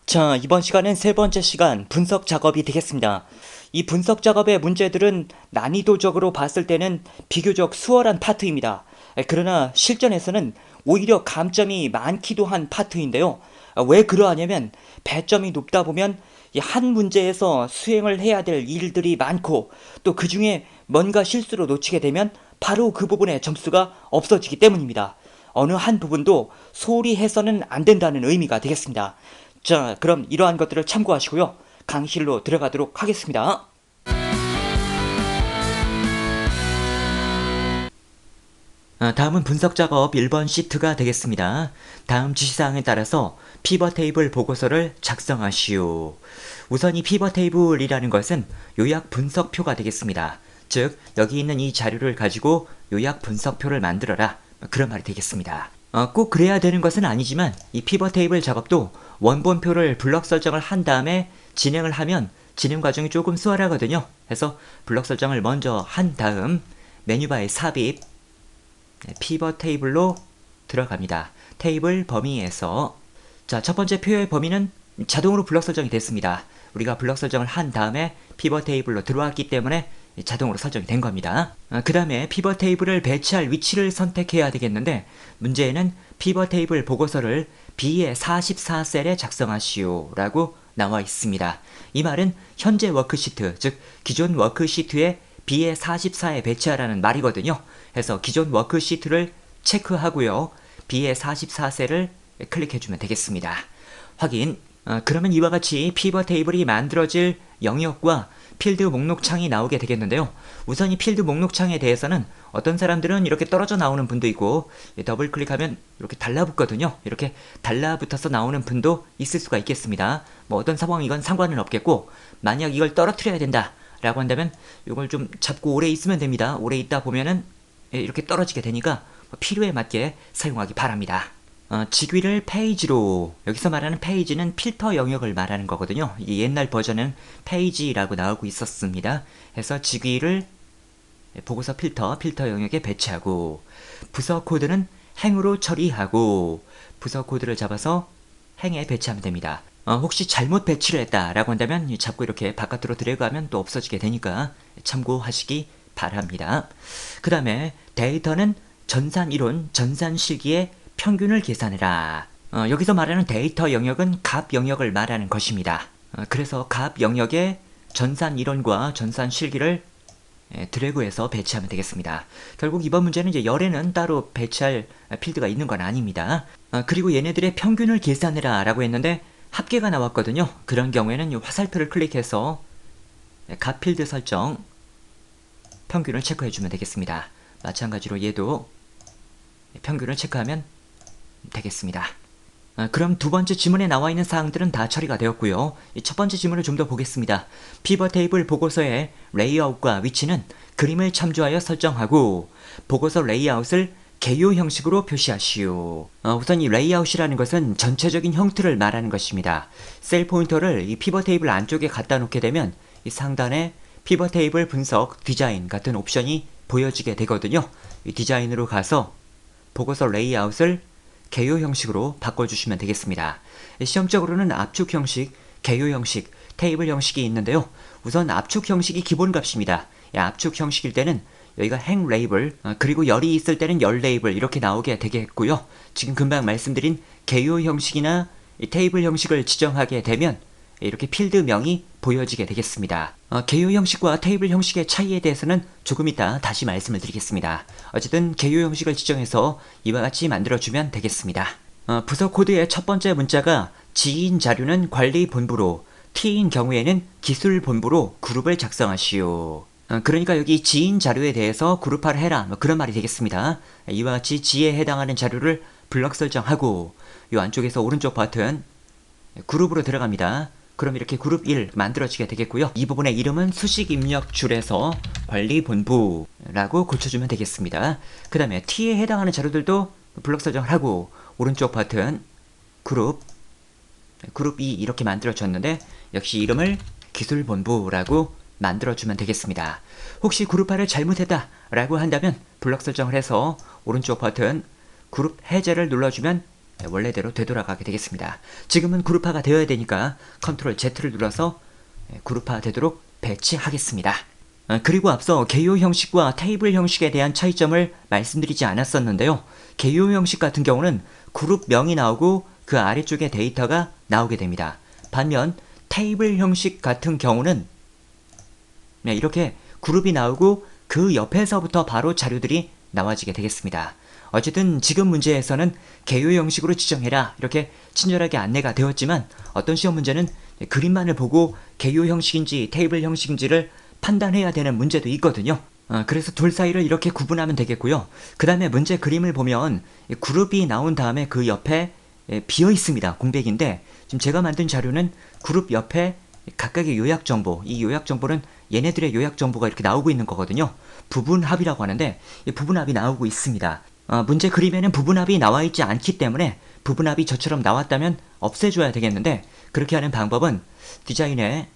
자, 이번 시간은 세 번째 시간 분석 작업이 되겠습니다. 이 분석 작업의 문제들은 난이도적으로 봤을 때는 비교적 수월한 파트입니다. 그러나 실전에서는 오히려 감점이 많기도 한 파트인데요. 왜 그러하냐면 배점이 높다 보면 이 한 문제에서 수행을 해야 될 일들이 많고 또 그 중에 뭔가 실수로 놓치게 되면 바로 그 부분의 점수가 없어지기 때문입니다. 어느 한 부분도 소홀히 해서는 안 된다는 의미가 되겠습니다. 자, 그럼 이러한 것들을 참고하시고요. 강의실로 들어가도록 하겠습니다. 다음은 분석 작업 1번 시트가 되겠습니다. 다음 지시사항에 따라서 피벗 테이블 보고서를 작성하시오. 우선 이 피벗 테이블이라는 것은 요약 분석표가 되겠습니다. 즉, 여기 있는 이 자료를 가지고 요약 분석표를 만들어라. 그런 말이 되겠습니다. 꼭 그래야 되는 것은 아니지만 이 피벗 테이블 작업도 원본표를 블럭 설정을 한 다음에 진행을 하면 진행 과정이 조금 수월하거든요. 그래서 블럭 설정을 먼저 한 다음 메뉴바의 삽입, 피벗 테이블로 들어갑니다. 테이블 범위에서 자, 첫 번째 표의 범위는 자동으로 블럭 설정이 됐습니다. 우리가 블럭 설정을 한 다음에 피벗 테이블로 들어왔기 때문에 자동으로 설정이 된 겁니다. 그 다음에 피벗 테이블을 배치할 위치를 선택해야 되겠는데 문제에는 피벗 테이블 보고서를 B의 44셀에 작성하시오 라고 나와 있습니다. 이 말은 현재 워크시트, 즉 기존 워크시트에 B의 44에 배치하라는 말이거든요. 그래서 기존 워크시트를 체크하고요. B의 44셀을 클릭해주면 되겠습니다. 확인. 그러면 이와 같이 피벗 테이블이 만들어질 영역과 필드 목록창이 나오게 되겠는데요. 우선 이 필드 목록창에 대해서는 어떤 사람들은 이렇게 떨어져 나오는 분도 있고 더블 클릭하면 이렇게 달라붙거든요. 이렇게 달라붙어서 나오는 분도 있을 수가 있겠습니다. 뭐 어떤 상황이건 상관은 없겠고 만약 이걸 떨어뜨려야 된다 라고 한다면 이걸 좀 잡고 오래 있으면 됩니다. 오래 있다 보면은 이렇게 떨어지게 되니까 필요에 맞게 사용하기 바랍니다. 직위를 페이지로, 여기서 말하는 페이지는 필터 영역을 말하는 거거든요. 이 옛날 버전은 페이지라고 나오고 있었습니다. 그래서 직위를 보고서 필터 영역에 배치하고 부서 코드는 행으로 처리하고 부서 코드를 잡아서 행에 배치하면 됩니다. 혹시 잘못 배치를 했다라고 한다면 잡고 이렇게 바깥으로 드래그하면 또 없어지게 되니까 참고하시기 바랍니다. 그 다음에 데이터는 전산이론, 전산실기의 평균을 계산해라. 여기서 말하는 데이터 영역은 값 영역을 말하는 것입니다. 그래서 값 영역에 전산이론과 전산실기를 드래그해서 배치하면 되겠습니다. 결국 이번 문제는 이제 열에는 따로 배치할 필드가 있는 건 아닙니다. 그리고 얘네들의 평균을 계산해라 라고 했는데 합계가 나왔거든요. 그런 경우에는 이 화살표를 클릭해서 값 필드 설정 평균을 체크해주면 되겠습니다. 마찬가지로 얘도 평균을 체크하면 되겠습니다. 그럼 두 번째 지문에 나와 있는 사항들은 다 처리가 되었고요. 첫 번째 지문을 좀 더 보겠습니다. 피벗 테이블 보고서의 레이아웃과 위치는 그림을 참조하여 설정하고 보고서 레이아웃을 개요 형식으로 표시하시오. 우선 이 레이아웃이라는 것은 전체적인 형태를 말하는 것입니다. 셀 포인터를 이 피벗 테이블 안쪽에 갖다 놓게 되면 이 상단에 피벗 테이블 분석, 디자인 같은 옵션이 보여지게 되거든요. 이 디자인으로 가서 보고서 레이아웃을 개요 형식으로 바꿔주시면 되겠습니다. 시험적으로는 압축 형식, 개요 형식, 테이블 형식이 있는데요. 우선 압축 형식이 기본 값입니다. 압축 형식일 때는 여기가 행 레이블, 그리고 열이 있을 때는 열 레이블 이렇게 나오게 되겠고요. 지금 금방 말씀드린 개요 형식이나 테이블 형식을 지정하게 되면 이렇게 필드명이 보여지게 되겠습니다. 개요 형식과 테이블 형식의 차이에 대해서는 조금 이따 다시 말씀을 드리겠습니다. 어쨌든 개요 형식을 지정해서 이와 같이 만들어주면 되겠습니다. 부서 코드의 첫 번째 문자가 G인 자료는 관리본부로, T인 경우에는 기술본부로 그룹을 작성하시오. 그러니까 여기 G인 자료에 대해서 그룹화를 해라 뭐 그런 말이 되겠습니다. 이와 같이 G에 해당하는 자료를 블럭 설정하고 이 안쪽에서 오른쪽 버튼 그룹으로 들어갑니다. 그럼 이렇게 그룹 1 만들어지게 되겠고요. 이 부분의 이름은 수식 입력 줄에서 관리본부라고 고쳐주면 되겠습니다. 그 다음에 T에 해당하는 자료들도 블럭 설정을 하고 오른쪽 버튼 그룹 2 이렇게 만들어줬는데 역시 이름을 기술본부라고 만들어주면 되겠습니다. 혹시 그룹화를 잘못했다 라고 한다면 블럭 설정을 해서 오른쪽 버튼 그룹 해제를 눌러주면 원래대로 되돌아가게 되겠습니다. 지금은 그룹화가 되어야 되니까 컨트롤 Z를 눌러서 그룹화 되도록 배치하겠습니다. 그리고 앞서 개요 형식과 테이블 형식에 대한 차이점을 말씀드리지 않았었는데요. 개요 형식 같은 경우는 그룹명이 나오고 그 아래쪽에 데이터가 나오게 됩니다. 반면 테이블 형식 같은 경우는 이렇게 그룹이 나오고 그 옆에서부터 바로 자료들이 나와지게 되겠습니다. 어쨌든 지금 문제에서는 개요 형식으로 지정해라 이렇게 친절하게 안내가 되었지만 어떤 시험 문제는 그림만을 보고 개요 형식인지 테이블 형식인지를 판단해야 되는 문제도 있거든요. 그래서 둘 사이를 이렇게 구분하면 되겠고요. 그 다음에 문제 그림을 보면 그룹이 나온 다음에 그 옆에 비어 있습니다. 공백인데 지금 제가 만든 자료는 그룹 옆에 각각의 요약 정보, 이 요약 정보는 얘네들의 요약 정보가 이렇게 나오고 있는 거거든요. 부분합이라고 하는데 이 부분합이 나오고 있습니다. 문제 그림에는 부분합이 나와 있지 않기 때문에 부분합이 저처럼 나왔다면 없애줘야 되겠는데 그렇게 하는 방법은 디자인에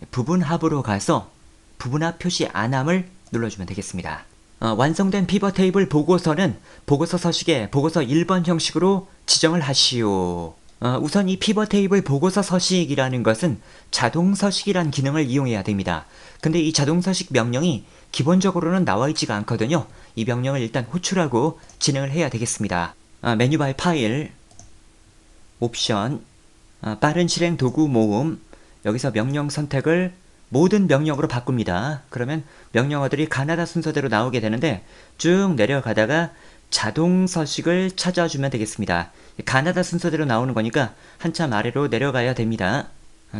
부분합으로 가서 부분합 표시 안함을 눌러주면 되겠습니다. 완성된 피벗 테이블 보고서는 보고서 서식에 보고서 1번 형식으로 지정을 하시오. 우선 이 피벗 테이블 보고서 서식이라는 것은 자동 서식이란 기능을 이용해야 됩니다. 근데 이 자동 서식 명령이 기본적으로는 나와 있지가 않거든요. 이 명령을 일단 호출하고 진행을 해야 되겠습니다. 메뉴바의 파일, 옵션, 빠른 실행 도구 모음, 여기서 명령 선택을 모든 명령으로 바꿉니다. 그러면 명령어들이 가나다 순서대로 나오게 되는데 쭉 내려가다가 자동 서식을 찾아주면 되겠습니다. 가나다 순서대로 나오는 거니까 한참 아래로 내려가야 됩니다.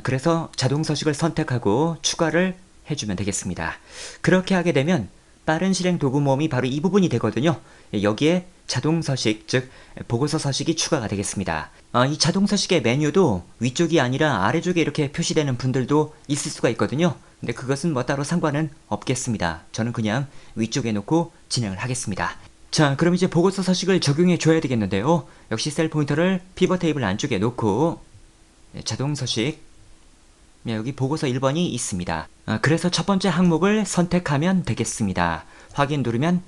그래서 자동 서식을 선택하고 추가를 해주면 되겠습니다. 그렇게 하게 되면 빠른 실행 도구 모음이 바로 이 부분이 되거든요. 여기에 자동 서식, 즉 보고서 서식이 추가가 되겠습니다. 이 자동 서식의 메뉴도 위쪽이 아니라 아래쪽에 이렇게 표시되는 분들도 있을 수가 있거든요. 근데 그것은 뭐 따로 상관은 없겠습니다. 저는 그냥 위쪽에 놓고 진행을 하겠습니다. 자, 그럼 이제 보고서 서식을 적용해 줘야 되겠는데요. 역시 셀 포인터를 피벗 테이블 안쪽에 놓고 자동 서식, 여기 보고서 1번이 있습니다. 그래서 첫 번째 항목을 선택하면 되겠습니다. 확인 누르면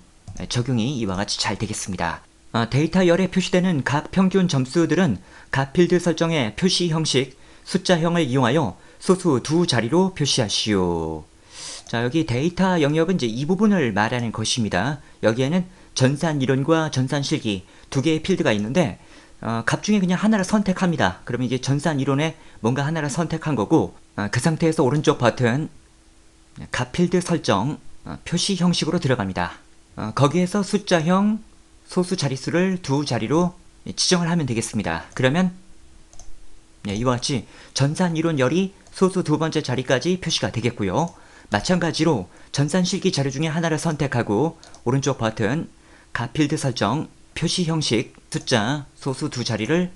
적용이 이와 같이 잘 되겠습니다. 데이터 열에 표시되는 각 평균 점수들은 각 필드 설정의 표시 형식 숫자형을 이용하여 소수 두 자리로 표시하시오. 자, 여기 데이터 영역은 이제 이 부분을 말하는 것입니다. 여기에는 전산 이론과 전산 실기 두 개의 필드가 있는데 값 중에 그냥 하나를 선택합니다. 그러면 이제 전산 이론에 뭔가 하나를 선택한 거고 그 상태에서 오른쪽 버튼 값 필드 설정 표시 형식으로 들어갑니다. 거기에서 숫자형 소수 자릿수를 두 자리로 지정을 하면 되겠습니다. 그러면 이와 같이 전산 이론 열이 소수 두 번째 자리까지 표시가 되겠고요. 마찬가지로 전산 실기 자료 중에 하나를 선택하고 오른쪽 버튼 값 필드 설정 표시 형식 숫자 소수 두 자리를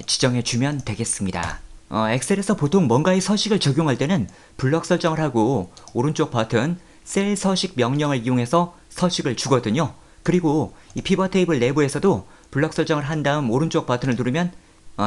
지정해 주면 되겠습니다. 엑셀에서 보통 뭔가의 서식을 적용할 때는 블럭 설정을 하고 오른쪽 버튼 셀 서식 명령을 이용해서 서식을 주거든요. 그리고 이 피벗 테이블 내부에서도 블럭 설정을 한 다음 오른쪽 버튼을 누르면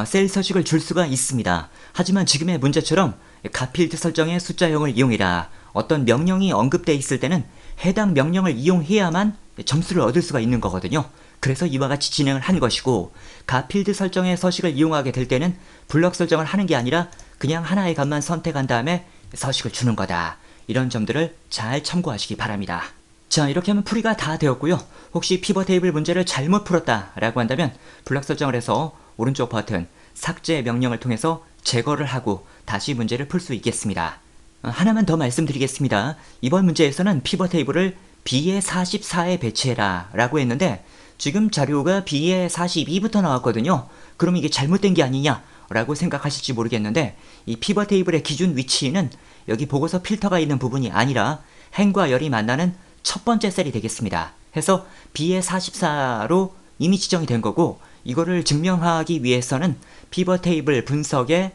셀 서식을 줄 수가 있습니다. 하지만 지금의 문제처럼 값 필드 설정의 숫자형을 이용해라, 어떤 명령이 언급되어 있을 때는 해당 명령을 이용해야만 점수를 얻을 수가 있는 거거든요. 그래서 이와 같이 진행을 한 것이고 값 필드 설정의 서식을 이용하게 될 때는 블럭 설정을 하는 게 아니라 그냥 하나의 값만 선택한 다음에 서식을 주는 거다. 이런 점들을 잘 참고하시기 바랍니다. 자, 이렇게 하면 풀이가 다 되었고요. 혹시 피벗 테이블 문제를 잘못 풀었다 라고 한다면 블럭 설정을 해서 오른쪽 버튼 삭제 명령을 통해서 제거를 하고 다시 문제를 풀 수 있겠습니다. 하나만 더 말씀드리겠습니다. 이번 문제에서는 피벗 테이블을 B의 44에 배치해라 라고 했는데 지금 자료가 B의 42부터 나왔거든요. 그럼 이게 잘못된 게 아니냐 라고 생각하실지 모르겠는데 이 피벗 테이블의 기준 위치는 여기 보고서 필터가 있는 부분이 아니라 행과 열이 만나는 첫 번째 셀이 되겠습니다. 해서 B의 44로 이미 지정이 된 거고 이거를 증명하기 위해서는 피벗 테이블 분석에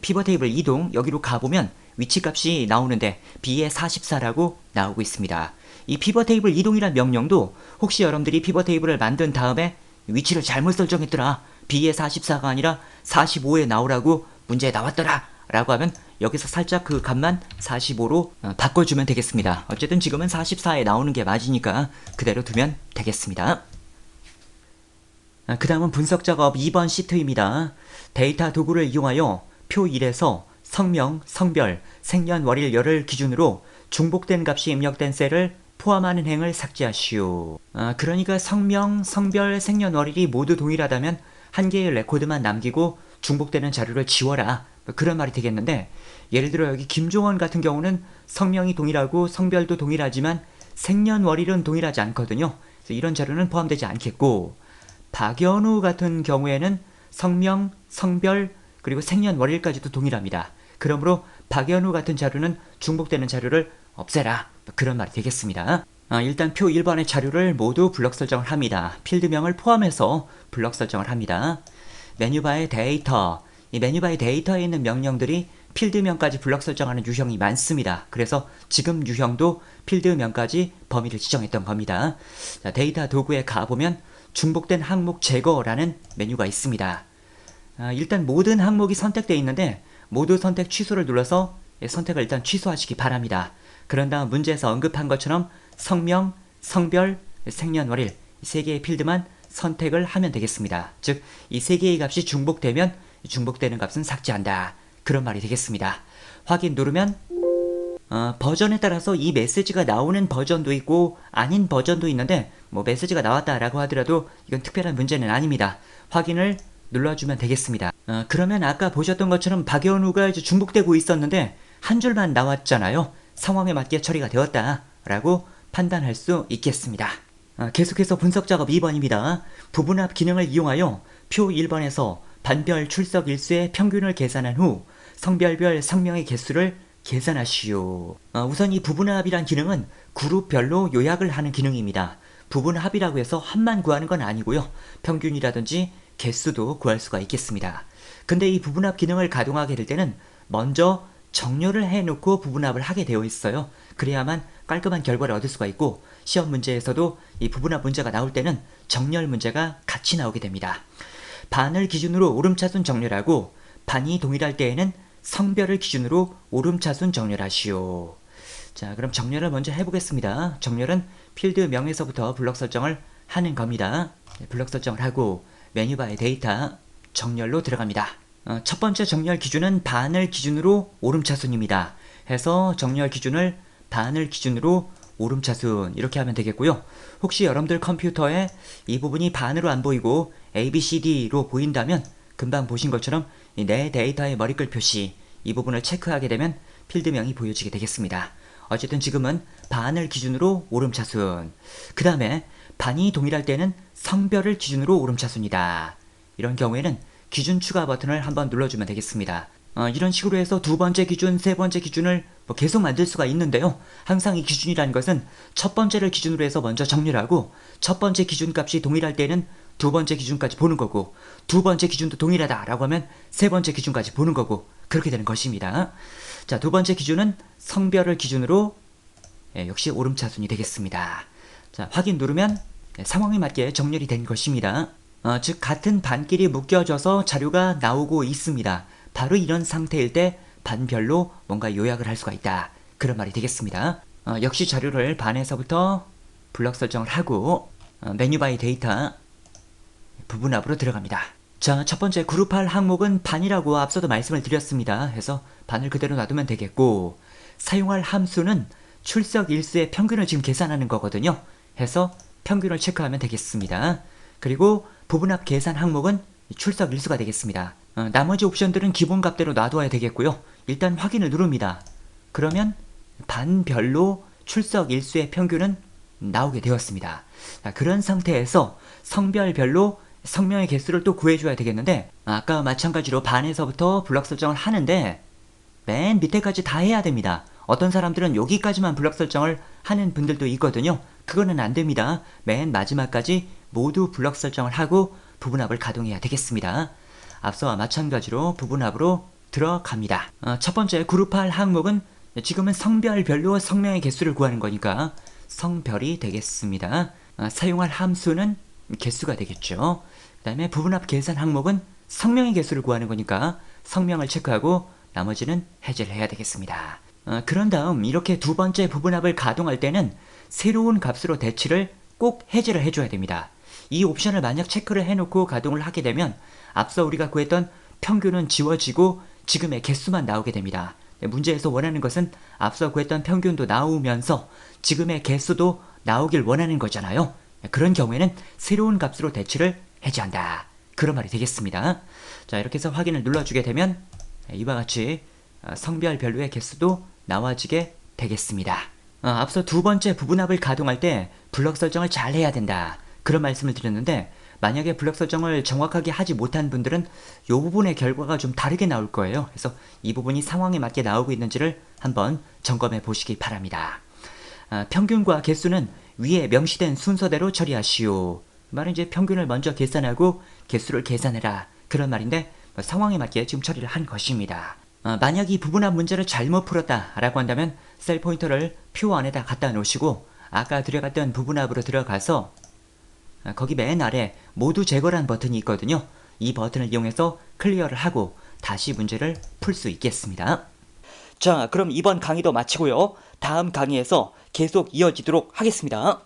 피벗 테이블 이동 여기로 가보면 위치값이 나오는데 B의 44라고 나오고 있습니다. 이 피벗 테이블 이동이란 명령도 혹시 여러분들이 피벗 테이블을 만든 다음에 위치를 잘못 설정했더라, B의 44가 아니라 45에 나오라고 문제에 나왔더라 라고 하면 여기서 살짝 그 값만 45로 바꿔주면 되겠습니다. 어쨌든 지금은 44에 나오는 게 맞으니까 그대로 두면 되겠습니다. 그 다음은 분석 작업 2번 시트입니다. 데이터 도구를 이용하여 표 1에서 성명, 성별, 생년월일열을 기준으로 중복된 값이 입력된 셀을 포함하는 행을 삭제하시오. 그러니까 성명, 성별, 생년월일이 모두 동일하다면 한 개의 레코드만 남기고 중복되는 자료를 지워라. 그런 말이 되겠는데, 예를 들어 여기 김종원 같은 경우는 성명이 동일하고 성별도 동일하지만 생년월일은 동일하지 않거든요. 그래서 이런 자료는 포함되지 않겠고, 박연우 같은 경우에는 성명, 성별, 그리고 생년월일까지도 동일합니다. 그러므로 박연우 같은 자료는 중복되는 자료를 없애라. 그런 말이 되겠습니다. 일단 표 1번의 자료를 모두 블럭 설정을 합니다. 필드명을 포함해서 블럭 설정을 합니다. 메뉴바의 데이터, 이 메뉴바의 데이터에 있는 명령들이 필드명까지 블럭 설정하는 유형이 많습니다. 그래서 지금 유형도 필드명까지 범위를 지정했던 겁니다. 자, 데이터 도구에 가보면 중복된 항목 제거라는 메뉴가 있습니다. 일단 모든 항목이 선택되어 있는데 모두 선택 취소를 눌러서 선택을 일단 취소하시기 바랍니다. 그런 다음 문제에서 언급한 것처럼 성명, 성별, 생년월일 이 세 개의 필드만 선택을 하면 되겠습니다. 즉, 이 세 개의 값이 중복되면 중복되는 값은 삭제한다. 그런 말이 되겠습니다. 확인 누르면 버전에 따라서 이 메시지가 나오는 버전도 있고 아닌 버전도 있는데 뭐 메시지가 나왔다라고 하더라도 이건 특별한 문제는 아닙니다. 확인을 눌러주면 되겠습니다. 그러면 아까 보셨던 것처럼 박연우가 이제 중복되고 있었는데 한 줄만 나왔잖아요. 상황에 맞게 처리가 되었다라고 판단할 수 있겠습니다. 계속해서 분석 작업 2번입니다. 부분합 기능을 이용하여 표 1번에서 반별 출석 일수의 평균을 계산한 후 성별별 성명의 개수를 계산하시오. 우선 이 부분합이란 기능은 그룹별로 요약을 하는 기능입니다. 부분합이라고 해서 합만 구하는 건 아니고요. 평균이라든지 개수도 구할 수가 있겠습니다. 근데 이 부분합 기능을 가동하게 될 때는 먼저 정렬을 해놓고 부분합을 하게 되어 있어요. 그래야만 깔끔한 결과를 얻을 수가 있고 시험 문제에서도 이 부분합 문제가 나올 때는 정렬 문제가 같이 나오게 됩니다. 반을 기준으로 오름차순 정렬하고 반이 동일할 때에는 성별을 기준으로 오름차순 정렬하시오. 자, 그럼 정렬을 먼저 해보겠습니다. 정렬은 필드명에서부터 블럭 설정을 하는 겁니다. 블럭 설정을 하고 메뉴바의 데이터 정렬로 들어갑니다. 첫 번째 정렬 기준은 반을 기준으로 오름차순입니다. 해서 정렬 기준을 반을 기준으로 오름차순 이렇게 하면 되겠고요. 혹시 여러분들 컴퓨터에 이 부분이 반으로 안 보이고 ABCD로 보인다면 금방 보신 것처럼 내 데이터의 머리글 표시 이 부분을 체크하게 되면 필드명이 보여지게 되겠습니다. 어쨌든 지금은 반을 기준으로 오름차순, 그 다음에 반이 동일할 때는 성별을 기준으로 오름차순이다. 이런 경우에는 기준 추가 버튼을 한번 눌러주면 되겠습니다. 이런 식으로 해서 두 번째 기준, 세 번째 기준을 계속 만들 수가 있는데요. 항상 이 기준이라는 것은 첫 번째를 기준으로 해서 먼저 정렬하고 첫 번째 기준값이 동일할 때는 두 번째 기준까지 보는 거고 두 번째 기준도 동일하다라고 하면 세 번째 기준까지 보는 거고 그렇게 되는 것입니다. 자, 두 번째 기준은 성별을 기준으로 역시 오름차순이 되겠습니다. 자, 확인 누르면 상황에 맞게 정렬이 된 것입니다. 즉 같은 반끼리 묶여져서 자료가 나오고 있습니다. 바로 이런 상태일 때 반별로 뭔가 요약을 할 수가 있다. 그런 말이 되겠습니다. 역시 자료를 반에서부터 블럭 설정을 하고 메뉴바의 데이터 부분합으로 들어갑니다. 자, 첫 번째 그룹할 항목은 반이라고 앞서도 말씀을 드렸습니다. 해서 반을 그대로 놔두면 되겠고 사용할 함수는 출석 일수의 평균을 지금 계산하는 거거든요. 해서 평균을 체크하면 되겠습니다. 그리고 부분합 계산 항목은 출석 일수가 되겠습니다. 나머지 옵션들은 기본 값대로 놔둬야 되겠고요. 일단 확인을 누릅니다. 그러면 반별로 출석 일수의 평균은 나오게 되었습니다. 자, 그런 상태에서 성별별로 성명의 개수를 또 구해줘야 되겠는데 아까와 마찬가지로 반에서부터 블럭 설정을 하는데 맨 밑에까지 다 해야 됩니다. 어떤 사람들은 여기까지만 블럭 설정을 하는 분들도 있거든요. 그거는 안 됩니다. 맨 마지막까지 모두 블럭 설정을 하고 부분합을 가동해야 되겠습니다. 앞서와 마찬가지로 부분합으로 들어갑니다. 첫 번째 그룹할 항목은 지금은 성별별로 성명의 개수를 구하는 거니까 성별이 되겠습니다. 사용할 함수는 개수가 되겠죠. 그 다음에 부분합 계산 항목은 성명의 개수를 구하는 거니까 성명을 체크하고 나머지는 해제를 해야 되겠습니다. 그런 다음 이렇게 두 번째 부분합을 가동할 때는 새로운 값으로 대치를 꼭 해제를 해줘야 됩니다. 이 옵션을 만약 체크를 해놓고 가동을 하게 되면 앞서 우리가 구했던 평균은 지워지고 지금의 개수만 나오게 됩니다. 문제에서 원하는 것은 앞서 구했던 평균도 나오면서 지금의 개수도 나오길 원하는 거잖아요. 그런 경우에는 새로운 값으로 대치를 해제한다. 그런 말이 되겠습니다. 자, 이렇게 해서 확인을 눌러주게 되면 이와 같이 성별별로의 개수도 나와지게 되겠습니다. 앞서 두 번째 부분합을 가동할 때 블럭 설정을 잘 해야 된다. 그런 말씀을 드렸는데 만약에 블럭 설정을 정확하게 하지 못한 분들은 이 부분의 결과가 좀 다르게 나올 거예요. 그래서 이 부분이 상황에 맞게 나오고 있는지를 한번 점검해 보시기 바랍니다. 평균과 개수는 위에 명시된 순서대로 처리하시오. 말은 이제 평균을 먼저 계산하고 개수를 계산해라. 그런 말인데 상황에 맞게 지금 처리를 한 것입니다. 만약 이 부분합 문제를 잘못 풀었다라고 한다면 셀 포인터를 표 안에다 갖다 놓으시고 아까 들어갔던 부분합으로 들어가서 거기 맨 아래 모두 제거란 버튼이 있거든요. 이 버튼을 이용해서 클리어를 하고 다시 문제를 풀 수 있겠습니다. 자, 그럼 이번 강의도 마치고요. 다음 강의에서 계속 이어지도록 하겠습니다.